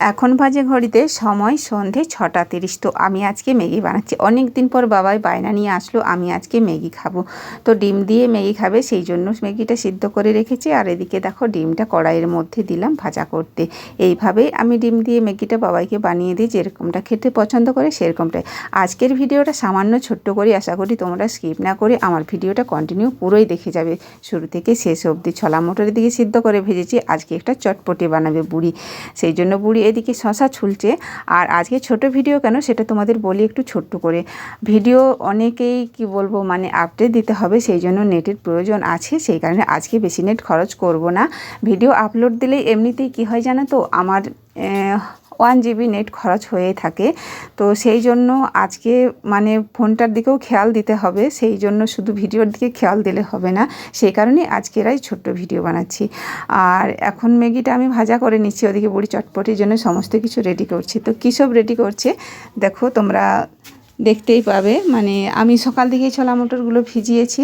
এখন বাজে ঘড়িতে সময় সন্ধে 6:30। তো আমি আজকে ম্যাগি বানাচ্ছি। অনেক দিন পর বাবাই বায়না নিয়ে আসলো আমি আজকে ম্যাগি খাবো। তো ডিম দিয়ে ম্যাগি খাবে, সেই জন্য ম্যাগিটা সিদ্ধ করে রেখেছি। আর এদিকে দেখো ডিমটা কড়াইয়ের মধ্যে দিলাম ভাজা করতে। এইভাবেই আমি ডিম দিয়ে ম্যাগিটা বাবাইকে বানিয়ে দিই, যেরকমটা খেতে পছন্দ করে সেরকমটাই। আজকের ভিডিওটা সামান্য ছোট্ট করি, আশা করি তোমরা স্কিপ না করে আমার ভিডিওটা কন্টিনিউ পুরোই দেখে যাবে, শুরু থেকে শেষ অবধি। ছোলা মটরের দিকে সিদ্ধ করে ভেজেছি, আজকে একটা চটপটি বানাবে বুড়ি, সেই জন্য বুড়ি এদিকে শশা ছুলছে। আর আজকে ছোট ভিডিও কেন সেটা তোমাদের বলি একটু ছোট্ট করে। ভিডিও অনেকেই কি বলবো মানে আপডেট দিতে হবে, সেই জন্য নেটের প্রয়োজন আছে, সেই কারণে আজকে বেশি নেট খরচ করব না। ভিডিও আপলোড দিলেই এমনিতেই কি হয় জানো তো, আমার 1 GB নেট খরচ হয়ে থাকে। তো সেই জন্য আজকে মানে ফোনটার দিকেও খেয়াল দিতে হবে, সেই জন্য শুধু ভিডিওর দিকে খেয়াল দিলে হবে না, সেই কারণে আজকেরাই ছোট্ট ভিডিও বানাচ্ছি। আর এখন ম্যাগিটা আমি ভাজা করে নিচ্ছি, ওদিকে বুড়ি চটপটির জন্য সমস্ত কিছু রেডি করছি। তো কী সব রেডি করছে দেখো, তোমরা দেখতেই পাবে। মানে আমি সকাল থেকেই ছোলা মটরগুলো ভিজিয়েছি,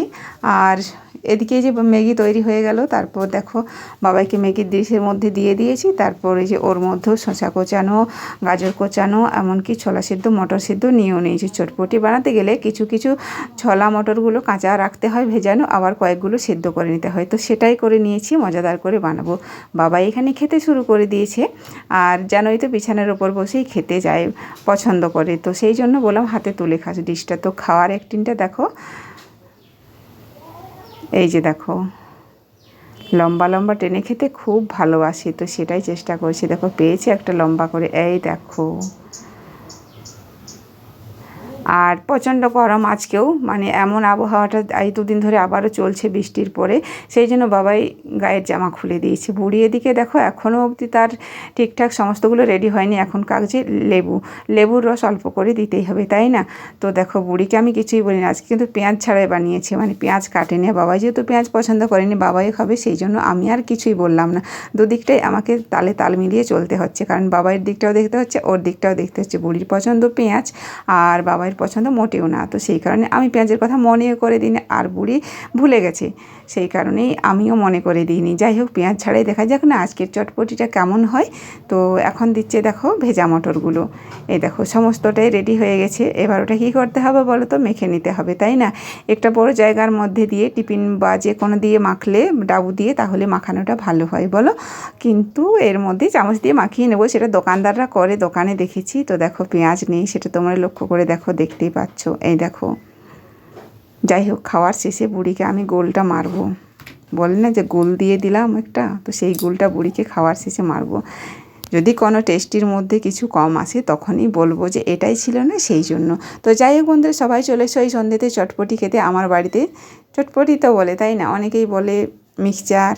আর এদিকে যে ম্যাগি তৈরি হয়ে গেল। তারপর দেখো বাবাইকে ম্যাগির ডিশের মধ্যে দিয়ে দিয়েছি। তারপর এই যে ওর মধ্যেও শসা কোচানো, গাজর কোচানো, এমনকি ছোলা সিদ্ধ মটর সিদ্ধ নিয়েও নিয়েছি। চটপটি বানাতে গেলে কিছু কিছু ছোলা মটরগুলো কাঁচা রাখতে হয় ভেজানো, আবার কয়েকগুলো সিদ্ধ করে নিতে হয়। তো সেটাই করে নিয়েছি, মজাদার করে বানাবো। বাবা এখানে খেতে শুরু করে দিয়েছে, আর জানোই তো বিছানার ওপর বসেই খেতে যায়, পছন্দ করে। তো সেই জন্য বললাম হাতে তুলে খাস ডিশটা। তো খাওয়ার একটিনটা দেখো, এই যে দেখো লম্বা লম্বা টেনে খেতে খুব ভালোবাসি, তো সেটাই চেষ্টা করছি। দেখো পেয়েছি একটা লম্বা করে, এই দেখো। আর প্রচণ্ড গরম আজকেও, মানে এমন আবহাওয়াটা এই 2 দিন ধরে আবারও চলছে বৃষ্টির পরে, সেই জন্য বাবাই গায়ের জামা খুলে দিয়েছে। বুড়ি এদিকে দেখো এখনও অবধি তার ঠিকঠাক সমস্তগুলো রেডি হয়নি। এখন কাগজে লেবুর রস অল্প করে দিতেই হবে, তাই না? তো দেখো বুড়িকে আমি কিছুই বলি না, আজকে কিন্তু পেঁয়াজ ছাড়াই বানিয়েছে, মানে পেঁয়াজ কাটেনি। বাবাই যেহেতু পেঁয়াজ পছন্দ করেনি, বাবাই খাবে, সেই জন্য আমি আর কিছুই বললাম না। দুদিকটাই আমাকে তালে তাল মিলিয়ে চলতে হচ্ছে, কারণ বাবাইয়ের দিকটাও দেখতে হচ্ছে, ওর দিকটাও দেখতে হচ্ছে। বুড়ির পছন্দ পেঁয়াজ, আর বাবাইয়ের পছন্দ মোটেও না। তো সেই কারণে আমি পেঁয়াজের কথা মনে করে দিই না, আর বুড়ি ভুলে গেছে, সেই কারণেই আমিও মনে করে দিইনি। যাই হোক, পেঁয়াজ ছাড়াই দেখা যাক না আজকের চটপটিটা কেমন হয়। তো এখন দিচ্ছে দেখো ভেজা মটরগুলো, এই দেখো সমস্তটাই রেডি হয়ে গেছে। এবার ওটা কী করতে হবে বলো তো, মেখে নিতে হবে, তাই না? একটা বড় জায়গার মধ্যে দিয়ে টিফিন বা যে কোনো দিয়ে মাখলে, ডাবু দিয়ে, তাহলে মাখানোটা ভালো হয় বলো। কিন্তু এর মধ্যে চামচ দিয়ে মাখিয়ে নেবো, সেটা দোকানদাররা করে, দোকানে দেখেছি। তো দেখো পেঁয়াজ নেই, সেটা তোমরা লক্ষ্য করে দেখো, দেখতেই পাচ্ছ, এই দেখো। যাই হোক, খাওয়ার শেষে বুড়িকে আমি গোলটা মারবো, বলে না যে গোল দিয়ে দিলাম একটা, তো সেই গোলটা বুড়িকে খাওয়ার শেষে মারবো। যদি কোনো টেস্টির মধ্যে কিছু কম আসে তখনই বলবো যে এটাই ছিল না, সেই জন্য। তো যাই হোক বন্ধুরা, সবাই চলে এসো এই সন্ধ্যেতে চটপটি খেতে আমার বাড়িতে। চটপটি তো বলে, তাই না? অনেকেই বলে মিক্সচার,